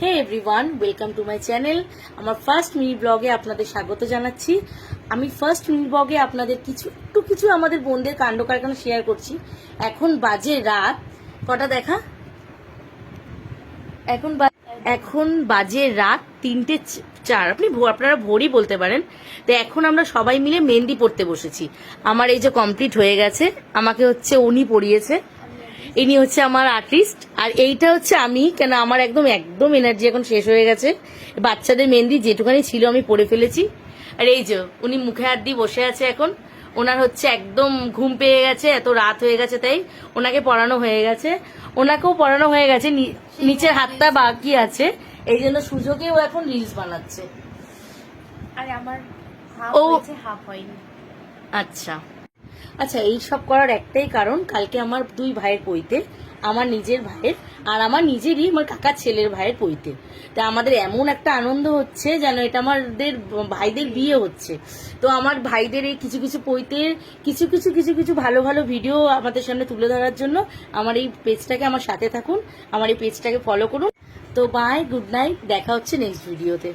Hey everyone, welcome to my channel. আমার first mini ব্লগে আপনাদের স্বাগত জানাচ্ছি। আমি ফার্স্ট মিনি ব্লগে আপনাদের কিছু আমাদের বোনদের কাণ্ড কারখানা শেয়ার করছি। এখন বাজে রাত কটা দেখা, এখন বাজে রাত 3:04। আপনারা ভোরই বলতে পারেন। তো এখন আমরা সবাই মিলে মেহেন্দি পড়তে বসেছি। আমার এই যে কমপ্লিট হয়ে গেছে, আমাকে হচ্ছে উনি পড়িয়েছে। ইনি হচ্ছে আমার আর্টিস্ট, আর এইটা হচ্ছে আমি। কেন আমার একদম এনার্জি এখন শেষ হয়ে গেছে। বাচ্চাদের মেহেন্দি যেটুখানি ছিল আমি পড়ে ফেলেছি। আর এই যে উনি মুখে হাত দিয়ে বসে আছে এখন। ওনার হচ্ছে একদম ঘুম পেয়ে গেছে, এত রাত হয়ে গেছে তাই ওনাকে পড়ানো হয়ে গেছে। ওনাকেও পড়ানো হয়ে গেছে, নিচের হাতটা বাকি আছে। এই জন্য সুযোগেও এখন রিলস বানাচ্ছে। আরে আমার হাফ ও হয়েছে, হাফ হয়নি। আচ্ছা আচ্ছা, এই সব করার একটাই কারণ, কালকে আমার দুই ভাইয়ের পৈতে, আমার নিজের ভাইয়ের আর আমার নিজেরই, আমার কাকার ছেলের ভাইয়ের পৈতে। তা আমাদের এমন একটা আনন্দ হচ্ছে যেন এটা আমাদের ভাইদের বিয়ে হচ্ছে। তো আমার ভাইদের এই কিছু পৈতের কিছু ভালো ভালো ভিডিও আমাদের সামনে তুলে ধরার জন্য আমার এই পেজটাকে, আমার সাথে থাকুন, আমার এই পেজটাকে ফলো করুন। তো বাই, গুড নাইট, দেখা হচ্ছে নেক্সট ভিডিওতে।